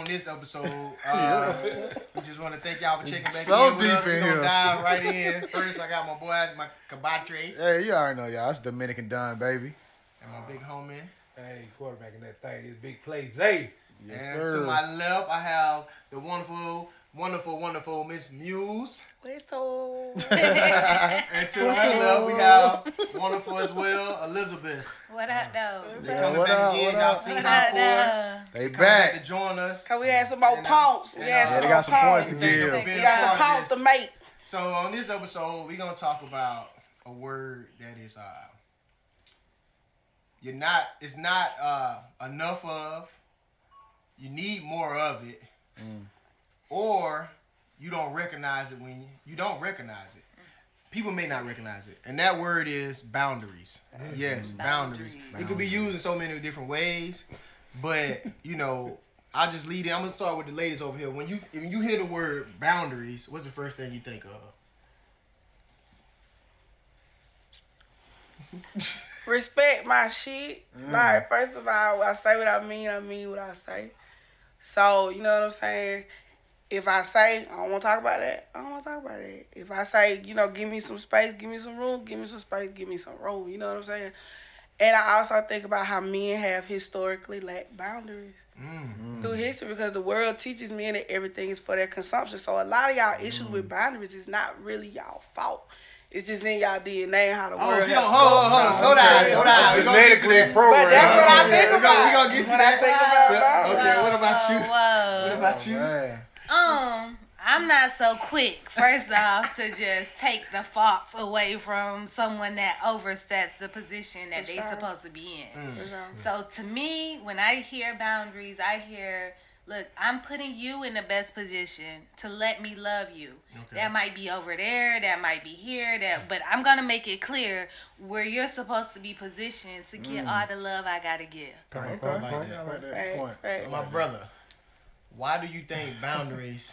this episode. We just want to thank y'all for checking back So in with deep us. We're in gonna here. dive right in. First, I got my boy, my Kabatre, Hey, you already know, y'all. It's Dominican Don, baby. and my big homie. Hey, quarterbacking that thing is big play. Zay. Yes, And sir. to my left, I have the wonderful Miss Muse. Whistle. And to her left, we have wonderful as well, Elizabeth. What up, though? Yeah, Coming what back up, again, what y'all up? seen What how up, for. though? They Coming back to back. join us. Cause we had some more And, pumps. We and, had uh, some Yeah, they more got some points to pumps. give. Being We a got part some of pumps to this. make. So on this episode, we're gonna talk about a word that is it's not enough of. You need more of it, or you don't recognize it when you don't recognize it. People may not recognize it, and that word is boundaries. Yes, boundaries. It could be used in so many different ways, but I'll just lead in. I'm gonna start with the ladies over here. When you hear the word boundaries, what's the first thing you think of? Respect my shit. Like, first of all, I say what I mean what I say. So, you know what I'm saying? If I say I don't want to talk about that, I don't want to talk about it. If I say, give me some space, give me some room, give me some space, give me some room, you know what I'm saying? And I also think about how men have historically lacked boundaries through history, because the world teaches men that everything is for their consumption. So a lot of y'all issues with boundaries is not really y'all fault. It's just in y'all DNA and how the world has Hold on, slow down. We gonna get to Genetically that. programmed. But that's what I think We about. gonna get to when that. I think about boundaries. Okay, what about you? Whoa. What about you? Man. I'm not so quick, first off, to just take the faults away from someone that oversteps the position that For they're sure. supposed to be in. For sure. So to me, when I hear boundaries, I hear, look, I'm putting you in the best position to let me love you. Okay. That might be over there, that might be here, but I'm gonna make it clear where you're supposed to be positioned to get all the love I gotta give. Okay, Okay, I like I that. like that Right, point. right. My brother, why do you think boundaries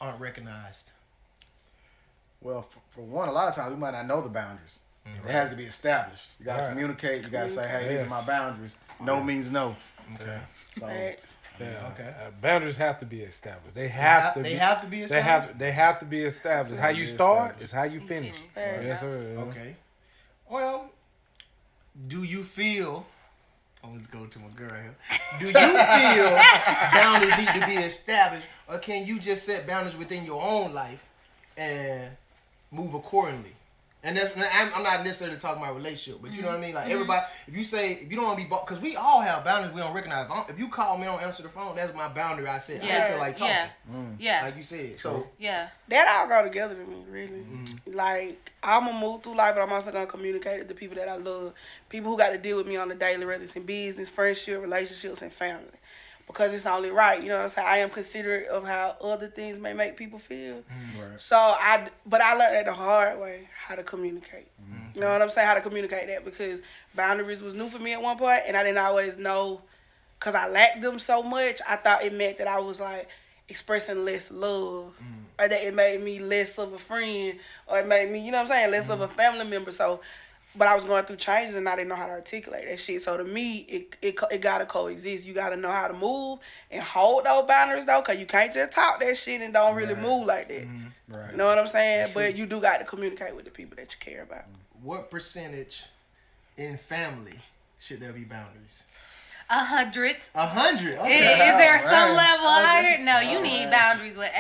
aren't recognized? Well, for one, a lot of times we might not know the boundaries. It has to be established. You got to Right. communicate. You got to say, hey, these are my boundaries. No means no. Okay. So, Right. Yeah. Okay. Boundaries have to be established. They have to be established. They have to be established. They How have to you be start established. is how you finish. Right. Yes, sir. Yeah. Okay. Well, do you feel? I'm gonna go to my girl here. Do you feel boundaries need to be established, or can you just set boundaries within your own life and move accordingly? And that's, I'm not necessarily talking about relationship, but you know what I mean. Like everybody, if you don't want to be, because we all have boundaries we don't recognize. If you call me, don't answer the phone. That's my boundary. I said I don't feel like talking. Yeah. Like you said. So Yeah. That all go together to me, really. Like, I'm going to move through life, but I'm also going to communicate to the people that I love. People who got to deal with me on the daily, whether it's in business, friendship, relationships, and family. Because it's only right, you know what I'm saying? I am considerate of how other things may make people feel. right. So, but I learned that the hard way, how to communicate. You know what I'm saying? How to communicate that, because boundaries was new for me at one point, and I didn't always know, because I lacked them so much, I thought it meant that I was, like, expressing less love, or that it made me less of a friend, or it made me, you know what I'm saying, less of a family member. So, but I was going through changes and I didn't know how to articulate that shit. So to me, it gotta coexist. You gotta know how to move and hold those boundaries though, cause you can't just talk that shit and don't really move like that. Right. You know what I'm saying? But you do got to communicate with the people that you care about. what percentage in family should there be boundaries? 100. 100. Is Okay. there some Right. level higher? No, you All need right. boundaries with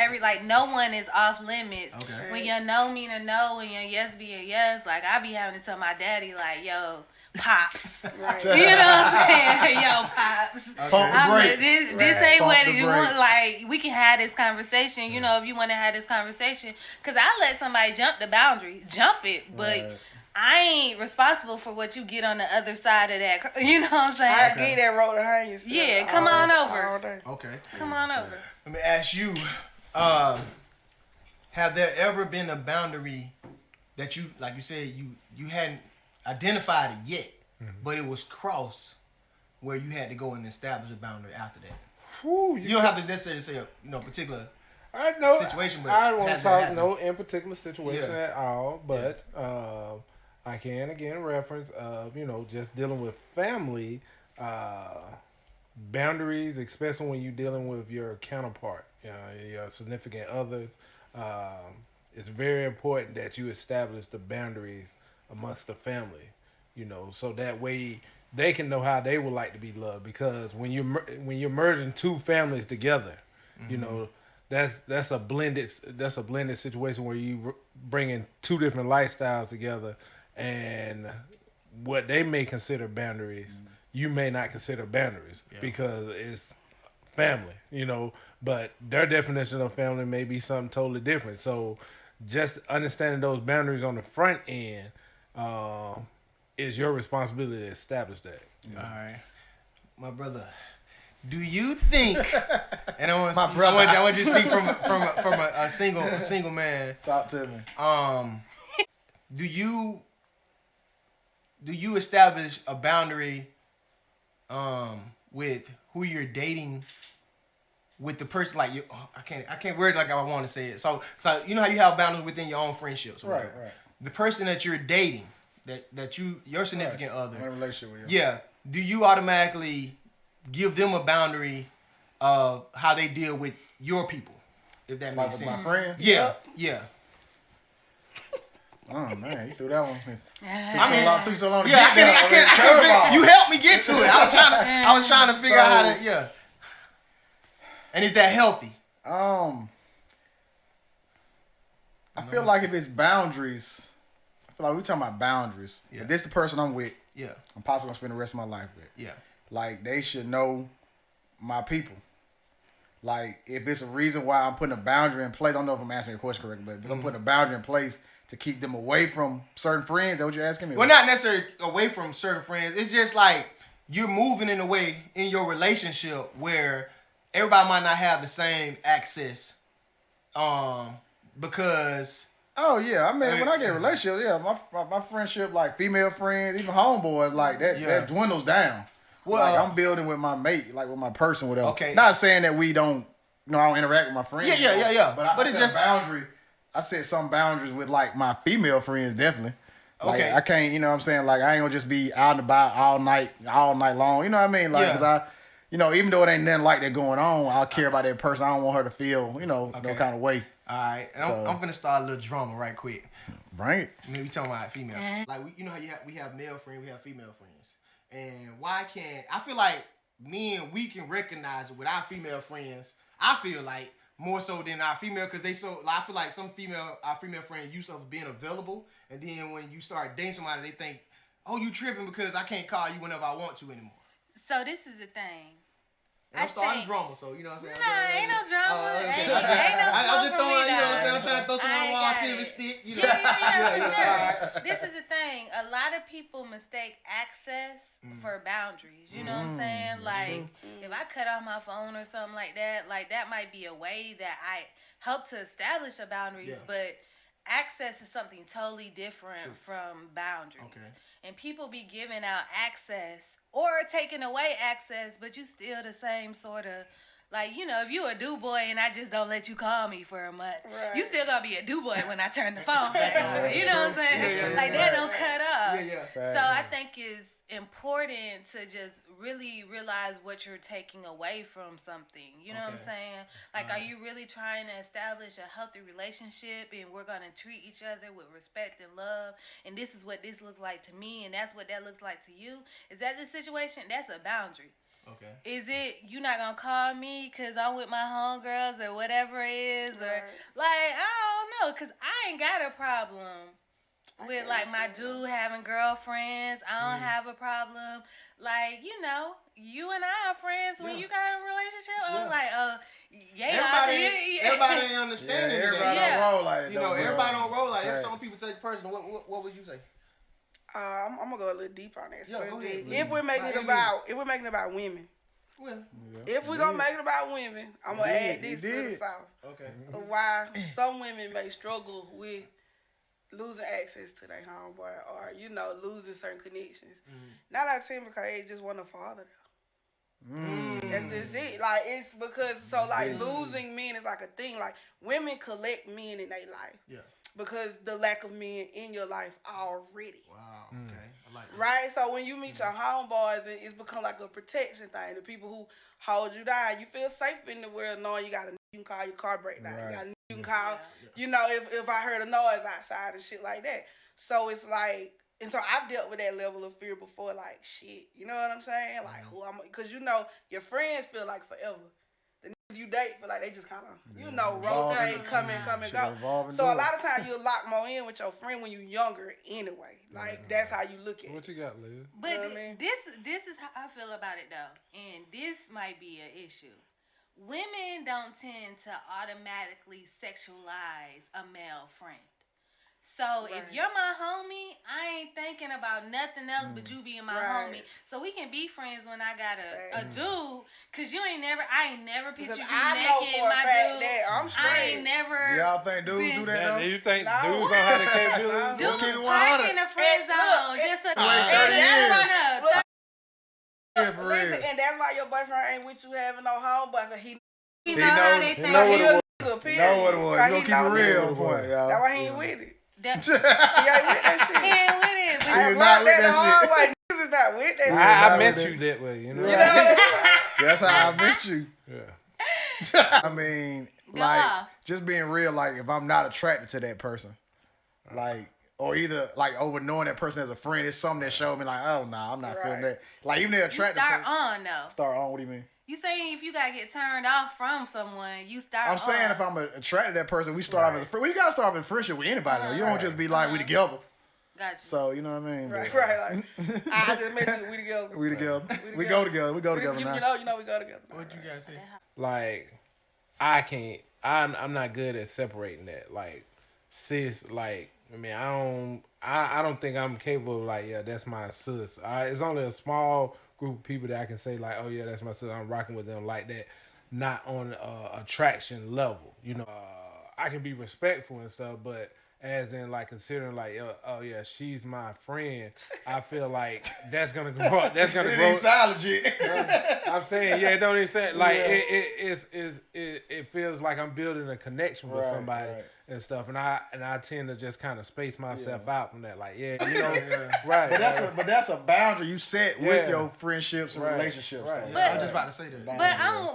no one is off limits. Okay. When your no mean a no, when your yes be a yes, like I be having to tell my daddy, like, yo, pops. Right. You know what I'm saying? Yo, pops. Pump the I'm like, brakes. this Right. ain't Pump what the you brakes. want. Like, we can have this conversation, you know, if you want to have this conversation. Because I let somebody jump the boundary, jump it, but Right. I ain't responsible for what you get on the other side of that. You know what I'm saying? I get that road to hang yourself. Yeah, come on over. All day. Okay. Come on over. Let me ask you, have there ever been a boundary that you, like you said, you hadn't identified it yet, but it was crossed where you had to go and establish a boundary after that? Whew, You don't have to necessarily say a particular. I know situation, but I don't want has to that talk happened? no in particular situation Yeah. at all, but I can again reference just dealing with family boundaries, especially when you're dealing with your counterpart, your significant others. It's very important that you establish the boundaries amongst the family, so that way they can know how they would like to be loved. Because when you're merging two families together, that's a blended situation where you bringing two different lifestyles together, and what they may consider boundaries, you may not consider boundaries because it's family, but their definition of family may be something totally different. So just understanding those boundaries on the front end is your responsibility to establish that. All right, my brother. Do you think? And I want you to speak from a single man. Talk to me. Do you establish a boundary with who you're dating, with the person? Like I can't word it like I want to say it. So you know how you have boundaries within your own friendships, right? The person that you're dating, that your significant other, in a relationship with you. Yeah. Do you automatically give them a boundary of how they deal with your people, if that makes sense? My friends? Yeah. Oh man, you threw that one. Took so long to get there. I can't. You helped me get to it. I was trying to figure out how to. Yeah. And is that healthy? I feel like if it's boundaries, I feel like we're talking about boundaries. Yeah. If this the person I'm with, yeah, I'm probably gonna spend the rest of my life with. Yeah. Like they should know my people. Like if it's a reason why I'm putting a boundary in place, I don't know if I'm answering your question correctly, but if I'm putting a boundary in place to keep them away from certain friends, that's what you're asking me? Well, not necessarily away from certain friends. It's just like you're moving in a way in your relationship where everybody might not have the same access. Because oh yeah, I mean when I get a relationship, yeah, my friendship, like female friends, even homeboys, like that dwindles down. Well, like I'm building with my mate, like with my person, whatever. Okay. Not saying that we don't, I don't interact with my friends. Yeah. But it's just a boundary. I set some boundaries with like my female friends, definitely. Like, okay. I can't, what I'm saying? Like I ain't gonna just be out and about all night long. You know what I mean? Like, cause even though it ain't nothing like that going on, I'll care about that person. I don't want her to feel, no kind of way. All right, and so, I'm gonna start a little drama right quick. Right. Maybe talking about female. Like how we have male friends, we have female friends, and why can't I feel like we can recognize it with our female friends? I feel like more so than our female, because I feel like our female friends used to being available, and then when you start dating somebody, they think, oh, you tripping because I can't call you whenever I want to anymore. So this is the thing. I'm starting drama, so you know what I'm saying? Nah, ain't no drama. Ain't no I'm just throwing, you know what I'm saying? I'm trying to throw some on the wall, see if it stick. Yeah. This is the thing. A lot of people mistake access for boundaries. You know what I'm saying? Like, if I cut off my phone or something like that might be a way that I help to establish a boundaries, but access is something totally different from boundaries. Okay. And people be giving out access or taking away access, but you still the same sort of, like, if you a do boy and I just don't let you call me for a month, you still gonna be a do boy when I turn the phone back on. You know what I'm saying? That don't cut up. So I think it's important to just really realize what you're taking away from something. You know what I'm saying? Like, are you really trying to establish a healthy relationship and we're going to treat each other with respect and love, and this is what this looks like to me and that's what that looks like to you? Is that the situation? That's a boundary. Okay. Is it you not going to call me because I'm with my homegirls or whatever it is? Or, like, I don't know, because I ain't got a problem with, like, my dude having girlfriends. I don't have a problem. Like, you and I are friends when you got in a relationship. I was like, everybody ain't understanding that. Everybody don't roll like that. Everybody don't roll like that. Some people take it personal. What would you say? I'm gonna go a little deeper on that. Yeah, go ahead. If we're making it about women. Well, if we're gonna make it about women, I'm gonna add this to the sauce. Okay. Why some women may struggle with losing access to their homeboy or, losing certain connections. 9 out of 10 because they just want a father there. That's just it. Like, it's because, losing men is like a thing. Like, women collect men in their life. Yeah. because the lack of men in your life already. Wow. Okay. I like that. Right? So when you meet your homeboys, it's become like a protection thing. The people who hold you down, you feel safe in the world knowing you can call your car breakdown. Right. You can call, you know, if I heard a noise outside and shit like that. So it's like, and so I've dealt with that level of fear before, like, shit, you know what I'm saying? Like, because you know, your friends feel like forever. The niggas you date feel like they just kind of, you know, rotate, come and go. So a lot of times you'll lock more in with your friend when you're younger anyway. Like, that's how you look at it. What you got, Liz? But You know what I mean? this is how I feel about it though, and this might be an issue. Women don't tend to automatically sexualize a male friend. So if you're my homie, I ain't thinking about nothing else but you being my homie. So we can be friends when I got a dude, cause I ain't never pictured you naked, my dude. I'm straight. I ain't never. Y'all think dudes do that though? Do you think dudes don't have the capability? Dudes keep it 100. park in the friend zone just to Yeah, for real. Listen, and that's why your boyfriend ain't with you having no homeboy, cause he know how they think. Know what it was. Good, Know what it was. Cause You he gonna keep know it real me. for it, y'all. That's why he ain't with it. He He ain't with that shit. ain't with it. But I He learned not with that the that hard shit. way. Niggas is not with that shit. I met you that way, you know? You know what I'm saying? That's how I met you. Yeah. I mean, Go like, off. just being real, like, if I'm not attracted to that person, like, or either, like, over knowing that person as a friend, it's something that showed me, like, oh, nah, I'm not feeling that. Like, even the you attractive start person. on though. Start on, what do you mean? You saying if you gotta get turned off from someone, you start I'm saying on. if I'm attracted to that person, we start off as a friend. Well, you gotta start off in friendship with anybody, though. You don't just be like, we together. Got you. So, you know what I mean? Right, But- right. Like, I just met you. We together. We together. We together. go together. We go together You now. know, we go together. What you guys say? Like, I can't. I'm not good at separating that. Like, sis. Like, I mean, I don't think I'm capable of, like, yeah, that's my sis. It's only a small group of people that I can say, like, oh yeah, that's my sis. I'm rocking with them like that. Not on attraction level. You know, I can be respectful and stuff, but as in, like, considering, like, oh yeah, she's my friend, I feel like that's gonna grow. That's gonna It grow. ain't sound legit. I'm saying, yeah, it don't even say like Yeah. it feels like I'm building a connection with Right, somebody right. and stuff, and I tend to just kind of space myself out from that, like, yeah, you know, right. But that's a boundary you set with Yeah. your friendships and Right, relationships. right. though. But- I was just about to say that. But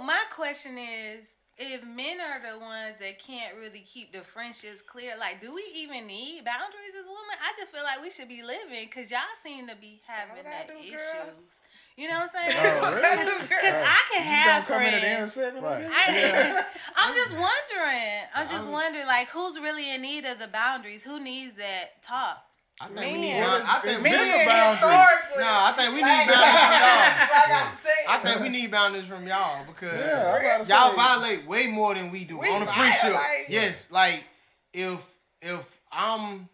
my question is, if men are the ones that can't really keep the friendships clear, like, do we even need boundaries as women? I just feel like we should be living, because y'all seem to be having What I that do, issues. girl? You know what I'm saying? Oh, really? Because I can You have gonna come in at the end friends. of segment? Right. I'm just wondering, like, who's really in need of the boundaries? Who needs that talk? I think we Men. need. I think Men we bigger need boundaries. historically. No, I think we need Like boundaries from y'all. I said. I think we need boundaries from y'all because Yeah, I'm about to y'all say. violate way more than we do We on a friendship. violate. Yes, like if I'm,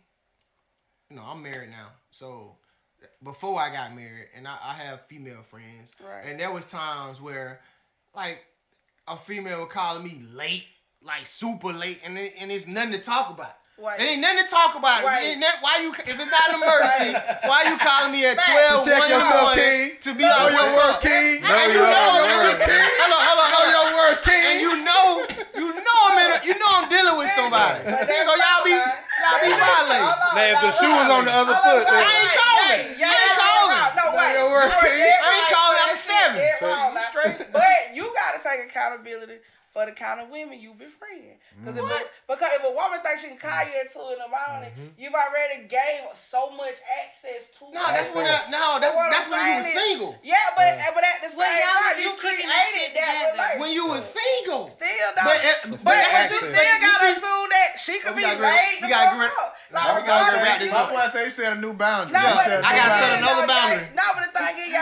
I'm married now, so before I got married, and I have female friends, Right. and there was times where, like, a female would call me late, like super late, and it's nothing to talk about. Right. It ain't nothing to talk about. Right. It ain't why you? If it's not an emergency, why you calling me at Fact. 12 Protect 1 in the yourself, morning King. to be Know like, your what's worth, up? King. And you know, hold on. Know your worth, King. And you know I'm dealing with somebody. But that's So y'all be violating. Now, if the shoe was on the other foot, I ain't calling. I ain't calling. No, Know wait. your worth, King. I ain't calling. I'm 7. So So you straight? But you gotta take accountability for the kind of women you befriend. Because if a woman thinks she can call you at 2 in the morning, you've already gave so much access to No, her. that's when you were single. Yeah, but at the same Well, y'all time, were you just keeping the created shit that together. relationship. When you were single. Still But don't. you access. still gotta assume that she could We be gotta laid we the gotta fuck get rid- up. we gotta wrap this That's up. why I say he set a new boundary. No, He but set a I new gotta set boundary. another boundary. No, but the thing is,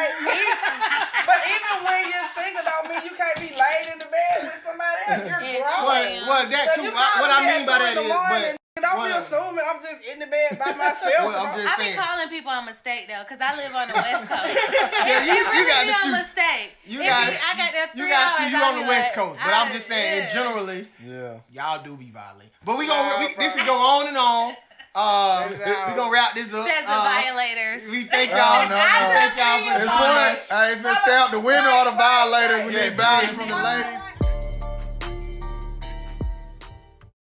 but even when you're single, don't mean you can't be laid in the bed with somebody else. You're Yeah. grown. Well, that So too. you gotta What I be mean by at 2 that in the is, morning. Don't be well, assuming I'm just in the bed by myself. Well, I'm just I be saying. calling people on mistake though, cause I live on the West Coast. Yeah, It really got be the on few- mistake. You It got be- I got that 3 you got hours. you I on be the West like, Coast, but I'm just saying yeah. generally, Yeah. y'all do be violent. But we Nah, this bro. is go on and on. We Exactly. gonna wrap this up. Says the violators. We thank y'all. No. We thank y'all for It's joining point. us. It's been stamped. The women are the violators. We Yes, need boundaries yes. from the ladies.